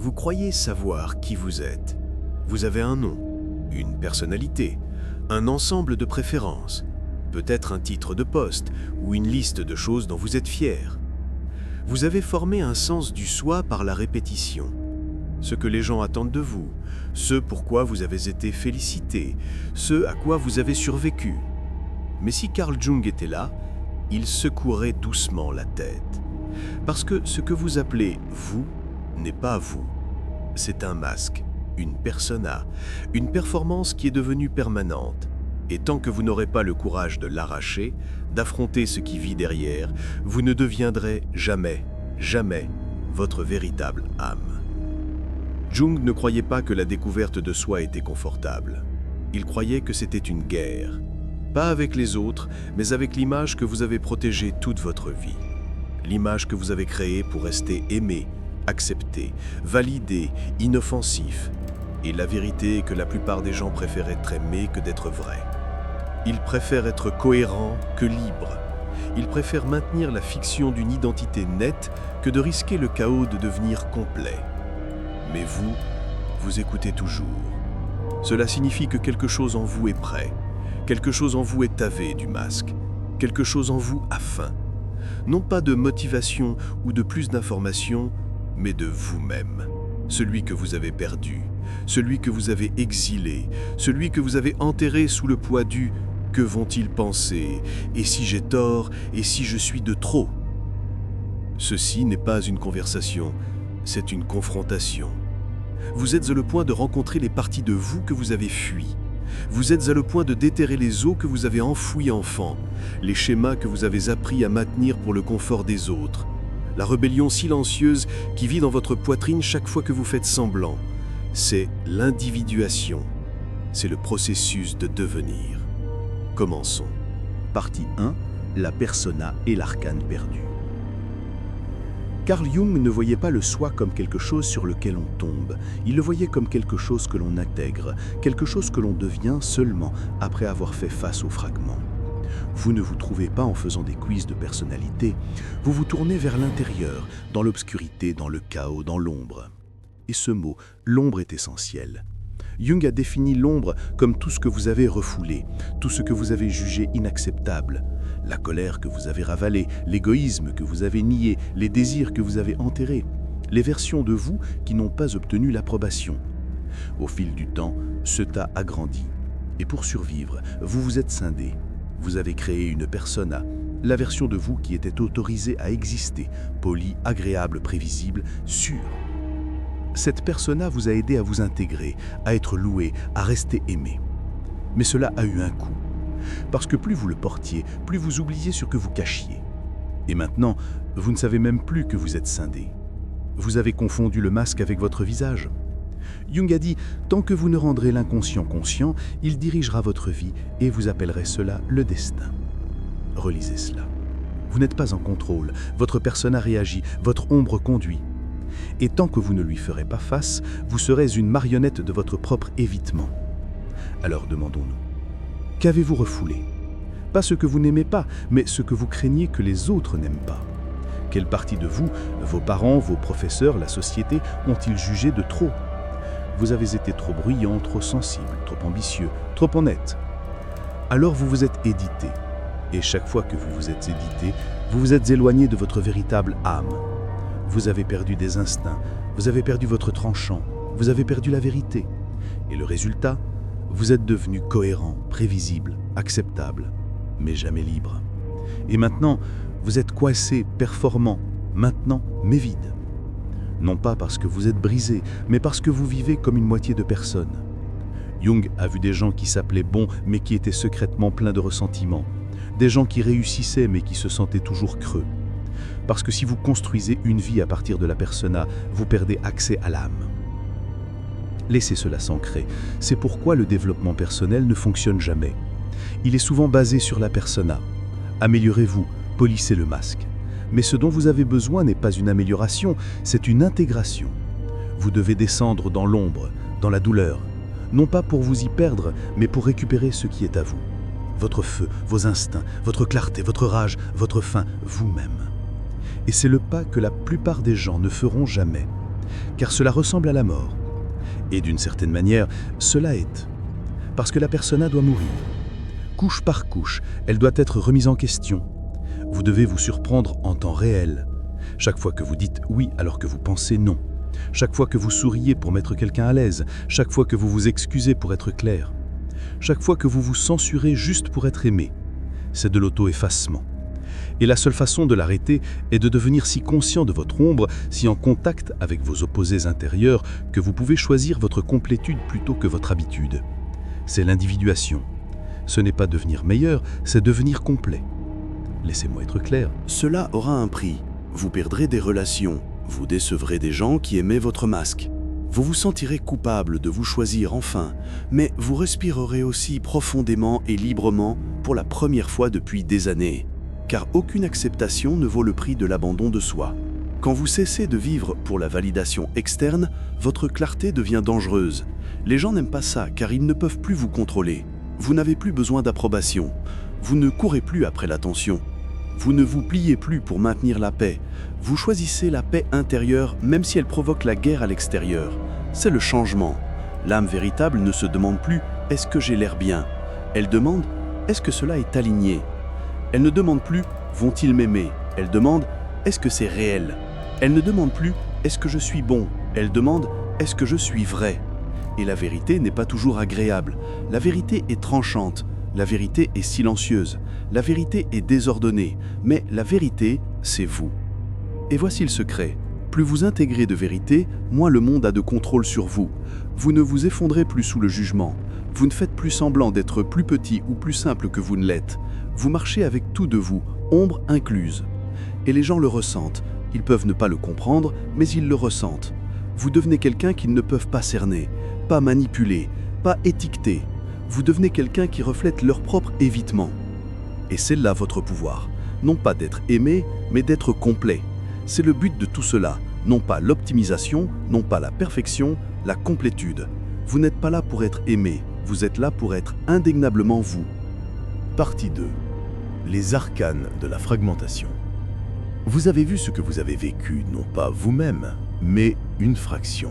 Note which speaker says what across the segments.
Speaker 1: Vous croyez savoir qui vous êtes. Vous avez un nom, une personnalité, un ensemble de préférences, peut-être un titre de poste ou une liste de choses dont vous êtes fier. Vous avez formé un sens du soi par la répétition. Ce que les gens attendent de vous, ce pourquoi vous avez été félicité, ce à quoi vous avez survécu. Mais si Carl Jung était là, il secouerait doucement la tête. Parce que ce que vous appelez « vous » n'est pas vous. C'est un masque, une persona, une performance qui est devenue permanente. Et tant que vous n'aurez pas le courage de l'arracher, d'affronter ce qui vit derrière, vous ne deviendrez jamais, jamais votre véritable âme. Jung ne croyait pas que la découverte de soi était confortable. Il croyait que c'était une guerre. Pas avec les autres, mais avec l'image que vous avez protégée toute votre vie. L'image que vous avez créée pour rester aimé, accepté, validé, inoffensif. Et la vérité est que la plupart des gens préfèrent être aimés que d'être vrais. Ils préfèrent être cohérents que libres. Ils préfèrent maintenir la fiction d'une identité nette que de risquer le chaos de devenir complet. Mais vous écoutez toujours. Cela signifie que quelque chose en vous est prêt. Quelque chose en vous est avé du masque. Quelque chose en vous a faim. Non pas de motivation ou de plus d'informations, mais de vous-même. Celui que vous avez perdu, celui que vous avez exilé, celui que vous avez enterré sous le poids du « que vont-ils penser ? Et si j'ai tort ? Et si je suis de trop ?» Ceci n'est pas une conversation, c'est une confrontation. Vous êtes à le point de rencontrer les parties de vous que vous avez fuies. Vous êtes à le point de déterrer les os que vous avez enfouis enfant, les schémas que vous avez appris à maintenir pour le confort des autres. La rébellion silencieuse qui vit dans votre poitrine chaque fois que vous faites semblant. C'est l'individuation. C'est le processus de devenir. Commençons.
Speaker 2: Partie 1. La persona et l'arcane perdu. Carl Jung ne voyait pas le soi comme quelque chose sur lequel on tombe. Il le voyait comme quelque chose que l'on intègre, quelque chose que l'on devient seulement après avoir fait face aux fragments. Vous ne vous trouvez pas en faisant des quiz de personnalité, vous vous tournez vers l'intérieur, dans l'obscurité, dans le chaos, dans l'ombre. Et ce mot, l'ombre, est essentiel. Jung a défini l'ombre comme tout ce que vous avez refoulé, tout ce que vous avez jugé inacceptable. La colère que vous avez ravalée, l'égoïsme que vous avez nié, les désirs que vous avez enterrés, les versions de vous qui n'ont pas obtenu l'approbation. Au fil du temps, ce tas a grandi. Et pour survivre, vous vous êtes scindé. Vous avez créé une persona, la version de vous qui était autorisée à exister, polie, agréable, prévisible, sûre. Cette persona vous a aidé à vous intégrer, à être loué, à rester aimé. Mais cela a eu un coût. Parce que plus vous le portiez, plus vous oubliez ce que vous cachiez. Et maintenant, vous ne savez même plus que vous êtes scindé. Vous avez confondu le masque avec votre visage. Jung a dit « Tant que vous ne rendrez l'inconscient conscient, il dirigera votre vie et vous appellerez cela le destin. » Relisez cela. Vous n'êtes pas en contrôle, votre persona réagit, votre ombre conduit. Et tant que vous ne lui ferez pas face, vous serez une marionnette de votre propre évitement. Alors demandons-nous, qu'avez-vous refoulé? Pas ce que vous n'aimez pas, mais ce que vous craignez que les autres n'aiment pas. Quelle partie de vous, vos parents, vos professeurs, la société, ont-ils jugé de trop? Vous avez été trop bruyant, trop sensible, trop ambitieux, trop honnête. Alors vous vous êtes édité. Et chaque fois que vous vous êtes édité, vous vous êtes éloigné de votre véritable âme. Vous avez perdu des instincts, vous avez perdu votre tranchant, vous avez perdu la vérité. Et le résultat, vous êtes devenu cohérent, prévisible, acceptable, mais jamais libre. Et maintenant, vous êtes coincé, performant, maintenant, mais vide. Non pas parce que vous êtes brisé, mais parce que vous vivez comme une moitié de personne. Jung a vu des gens qui s'appelaient bons, mais qui étaient secrètement pleins de ressentiment. Des gens qui réussissaient, mais qui se sentaient toujours creux. Parce que si vous construisez une vie à partir de la persona, vous perdez accès à l'âme. Laissez cela s'ancrer. C'est pourquoi le développement personnel ne fonctionne jamais. Il est souvent basé sur la persona. Améliorez-vous, polissez le masque. Mais ce dont vous avez besoin n'est pas une amélioration, c'est une intégration. Vous devez descendre dans l'ombre, dans la douleur, non pas pour vous y perdre, mais pour récupérer ce qui est à vous. Votre feu, vos instincts, votre clarté, votre rage, votre faim, vous-même. Et c'est le pas que la plupart des gens ne feront jamais. car cela ressemble à la mort. Et d'une certaine manière, cela est. Parce que la persona doit mourir. Couche par couche, elle doit être remise en question. Vous devez vous surprendre en temps réel. Chaque fois que vous dites oui alors que vous pensez non. Chaque fois que vous souriez pour mettre quelqu'un à l'aise. Chaque fois que vous vous excusez pour être clair. Chaque fois que vous vous censurez juste pour être aimé. C'est de l'auto-effacement. Et la seule façon de l'arrêter est de devenir si conscient de votre ombre, si en contact avec vos opposés intérieurs, que vous pouvez choisir votre complétude plutôt que votre habitude. C'est l'individuation. Ce n'est pas devenir meilleur, c'est devenir complet. Laissez-moi être clair.
Speaker 3: Cela aura un prix. Vous perdrez des relations. Vous décevrez des gens qui aimaient votre masque. Vous vous sentirez coupable de vous choisir enfin, mais vous respirerez aussi profondément et librement pour la première fois depuis des années. Car aucune acceptation ne vaut le prix de l'abandon de soi. Quand vous cessez de vivre pour la validation externe, votre clarté devient dangereuse. Les gens n'aiment pas ça car ils ne peuvent plus vous contrôler. Vous n'avez plus besoin d'approbation. Vous ne courez plus après l'attention. Vous ne vous pliez plus pour maintenir la paix. Vous choisissez la paix intérieure même si elle provoque la guerre à l'extérieur. C'est le changement. L'âme véritable ne se demande plus « est-ce que j'ai l'air bien ?» Elle demande « est-ce que cela est aligné ?» Elle ne demande plus « vont-ils m'aimer ?» Elle demande « est-ce que c'est réel ?» Elle ne demande plus « est-ce que je suis bon ?» Elle demande « est-ce que je suis vrai ?» Et la vérité n'est pas toujours agréable. La vérité est tranchante. La vérité est silencieuse. La vérité est désordonnée. Mais la vérité, c'est vous. Et voici le secret. Plus vous intégrez de vérité, moins le monde a de contrôle sur vous. Vous ne vous effondrez plus sous le jugement. Vous ne faites plus semblant d'être plus petit ou plus simple que vous ne l'êtes. Vous marchez avec tout de vous, ombre incluse. Et les gens le ressentent. Ils peuvent ne pas le comprendre, mais ils le ressentent. Vous devenez quelqu'un qu'ils ne peuvent pas cerner, pas manipuler, pas étiqueter. Vous devenez quelqu'un qui reflète leur propre évitement. Et c'est là votre pouvoir. Non pas d'être aimé, mais d'être complet. C'est le but de tout cela. Non pas l'optimisation, non pas la perfection, la complétude. Vous n'êtes pas là pour être aimé, vous êtes là pour être indéniablement vous.
Speaker 1: Partie 2. Les arcanes de la fragmentation. Vous avez vu ce que vous avez vécu, non pas vous-même, mais une fraction.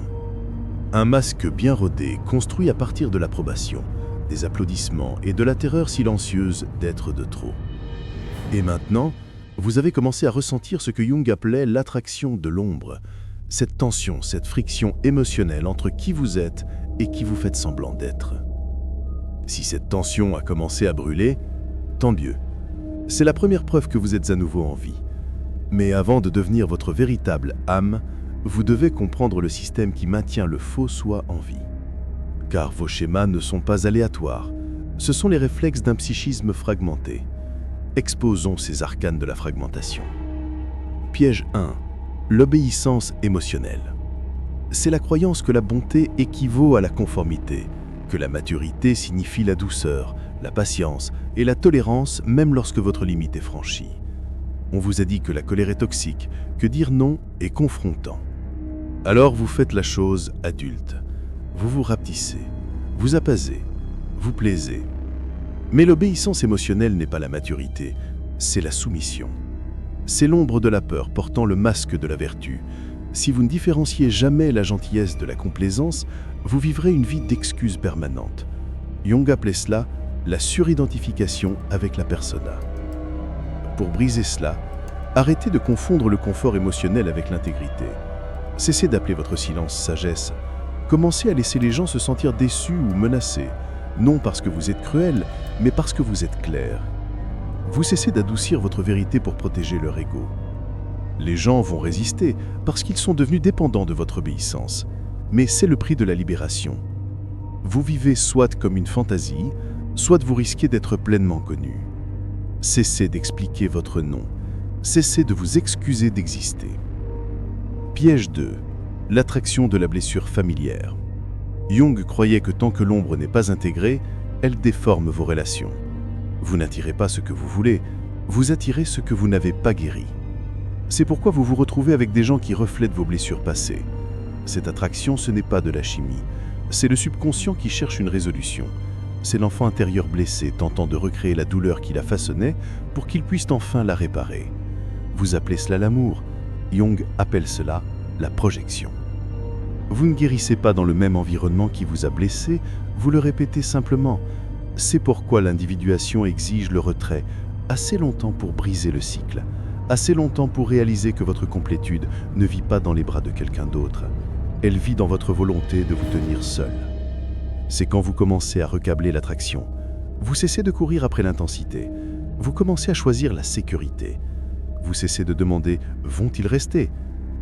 Speaker 1: Un masque bien rodé, construit à partir de l'approbation, des applaudissements et de la terreur silencieuse d'être de trop. Et maintenant, vous avez commencé à ressentir ce que Jung appelait l'attraction de l'ombre, cette tension, cette friction émotionnelle entre qui vous êtes et qui vous faites semblant d'être. Si cette tension a commencé à brûler, tant mieux. C'est la première preuve que vous êtes à nouveau en vie. Mais avant de devenir votre véritable âme, vous devez comprendre le système qui maintient le faux soi en vie. Car vos schémas ne sont pas aléatoires, ce sont les réflexes d'un psychisme fragmenté. Exposons ces arcanes de la fragmentation. Piège 1. L'obéissance émotionnelle. C'est la croyance que la bonté équivaut à la conformité, que la maturité signifie la douceur, la patience et la tolérance même lorsque votre limite est franchie. On vous a dit que la colère est toxique, que dire non est confrontant. Alors vous faites la chose adulte. Vous vous rapetissez, vous apaisez, vous plaisez. Mais l'obéissance émotionnelle n'est pas la maturité, c'est la soumission. C'est l'ombre de la peur portant le masque de la vertu. Si vous ne différenciez jamais la gentillesse de la complaisance, vous vivrez une vie d'excuses permanentes. Jung appelait cela la suridentification avec la persona. Pour briser cela, arrêtez de confondre le confort émotionnel avec l'intégrité. Cessez d'appeler votre silence sagesse. Commencez à laisser les gens se sentir déçus ou menacés, non parce que vous êtes cruel, mais parce que vous êtes clair. Vous cessez d'adoucir votre vérité pour protéger leur ego. Les gens vont résister parce qu'ils sont devenus dépendants de votre obéissance, mais c'est le prix de la libération. Vous vivez soit comme une fantaisie, soit vous risquez d'être pleinement connu. Cessez d'expliquer votre nom, cessez de vous excuser d'exister. Piège 2. L'attraction de la blessure familière. Jung croyait que tant que l'ombre n'est pas intégrée, elle déforme vos relations. Vous n'attirez pas ce que vous voulez, vous attirez ce que vous n'avez pas guéri. C'est pourquoi vous vous retrouvez avec des gens qui reflètent vos blessures passées. Cette attraction, ce n'est pas de la chimie, c'est le subconscient qui cherche une résolution. C'est l'enfant intérieur blessé tentant de recréer la douleur qui la façonnait pour qu'il puisse enfin la réparer. Vous appelez cela l'amour, Jung appelle cela la projection.
Speaker 2: Vous ne guérissez pas dans le même environnement qui vous a blessé, vous le répétez simplement. C'est pourquoi l'individuation exige le retrait, assez longtemps pour briser le cycle, assez longtemps pour réaliser que votre complétude ne vit pas dans les bras de quelqu'un d'autre. Elle vit dans votre volonté de vous tenir seul. C'est quand vous commencez à recabler l'attraction. Vous cessez de courir après l'intensité. Vous commencez à choisir la sécurité. Vous cessez de demander « vont-ils rester ?»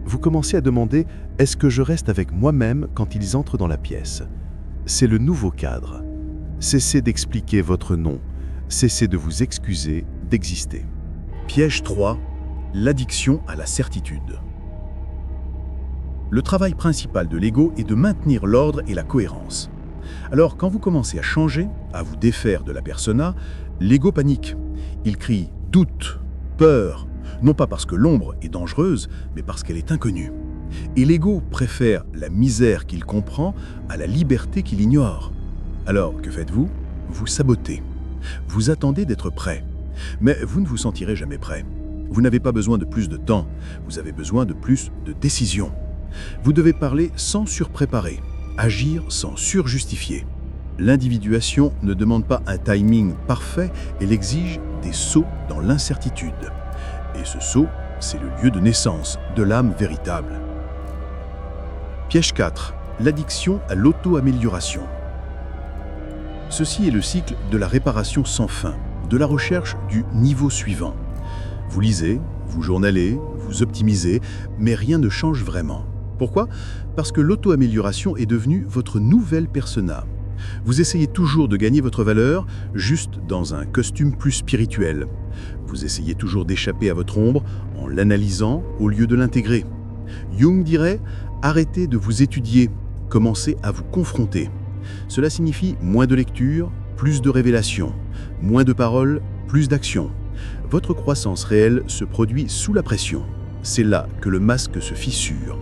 Speaker 2: Vous commencez à demander « est-ce que je reste avec moi-même quand ils entrent dans la pièce ?» C'est le nouveau cadre. Cessez d'expliquer votre non. Cessez de vous excuser d'exister.
Speaker 4: Piège 3. L'addiction à la certitude. Le travail principal de l'ego est de maintenir l'ordre et la cohérence. Alors, quand vous commencez à changer, à vous défaire de la persona, l'ego panique. Il crie doute, peur, non pas parce que l'ombre est dangereuse, mais parce qu'elle est inconnue. Et l'ego préfère la misère qu'il comprend à la liberté qu'il ignore. Alors, que faites-vous? Vous sabotez. Vous attendez d'être prêt. Mais vous ne vous sentirez jamais prêt. Vous n'avez pas besoin de plus de temps, vous avez besoin de plus de décisions. Vous devez parler sans surpréparer, agir sans surjustifier. L'individuation ne demande pas un timing parfait, elle exige des sauts dans l'incertitude. Et ce saut, c'est le lieu de naissance de l'âme véritable. Piège 4. L'addiction à l'auto-amélioration. Ceci est le cycle de la réparation sans fin, de la recherche du niveau suivant. Vous lisez, vous journalez, vous optimisez, mais rien ne change vraiment. Pourquoi? Parce que l'auto-amélioration est devenue votre nouvelle persona. Vous essayez toujours de gagner votre valeur, juste dans un costume plus spirituel. Vous essayez toujours d'échapper à votre ombre en l'analysant au lieu de l'intégrer. Jung dirait « arrêtez de vous étudier, commencez à vous confronter ». Cela signifie moins de lecture, plus de révélations, moins de paroles, plus d'action. Votre croissance réelle se produit sous la pression. C'est là que le masque se fissure.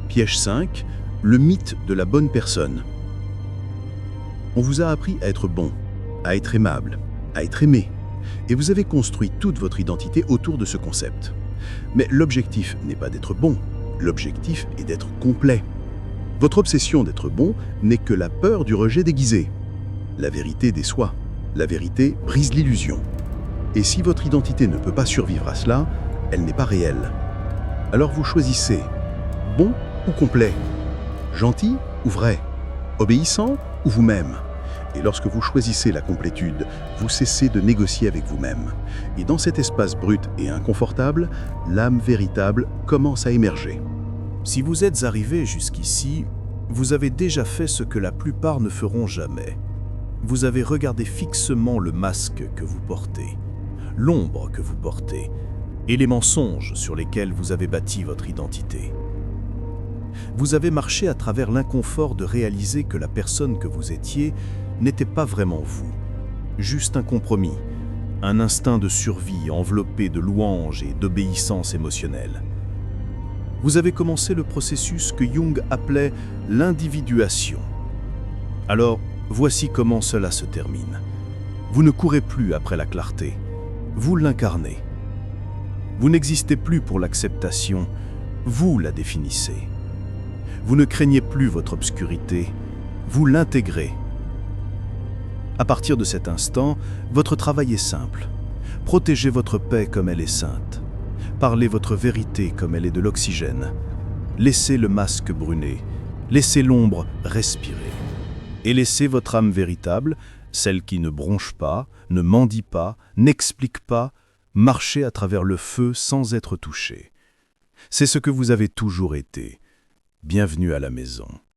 Speaker 4: Piège 5. Le mythe de la bonne personne. On vous a appris à être bon, à être aimable, à être aimé. Et vous avez construit toute votre identité autour de ce concept. Mais l'objectif n'est pas d'être bon, l'objectif est d'être complet. Votre obsession d'être bon n'est que la peur du rejet déguisé. La vérité déçoit, la vérité brise l'illusion. Et si votre identité ne peut pas survivre à cela, elle n'est pas réelle. Alors vous choisissez bon ou complet, gentil ou vrai, obéissant ou vous-même. Et lorsque vous choisissez la complétude, vous cessez de négocier avec vous-même. Et dans cet espace brut et inconfortable, l'âme véritable commence à émerger.
Speaker 1: Si vous êtes arrivé jusqu'ici, vous avez déjà fait ce que la plupart ne feront jamais. Vous avez regardé fixement le masque que vous portez, l'ombre que vous portez, et les mensonges sur lesquels vous avez bâti votre identité. Vous avez marché à travers l'inconfort de réaliser que la personne que vous étiez n'était pas vraiment vous, juste un compromis, un instinct de survie enveloppé de louanges et d'obéissance émotionnelle. Vous avez commencé le processus que Jung appelait l'individuation. Alors, voici comment cela se termine. Vous ne courez plus après la clarté, vous l'incarnez. Vous n'existez plus pour l'acceptation, vous la définissez. Vous ne craignez plus votre obscurité, vous l'intégrez. À partir de cet instant, votre travail est simple. Protégez votre paix comme elle est sainte. Parlez votre vérité comme elle est de l'oxygène. Laissez le masque brûler, laissez l'ombre respirer. Et laissez votre âme véritable, celle qui ne bronche pas, ne mendie pas, n'explique pas, marcher à travers le feu sans être touchée. C'est ce que vous avez toujours été. Bienvenue à la maison.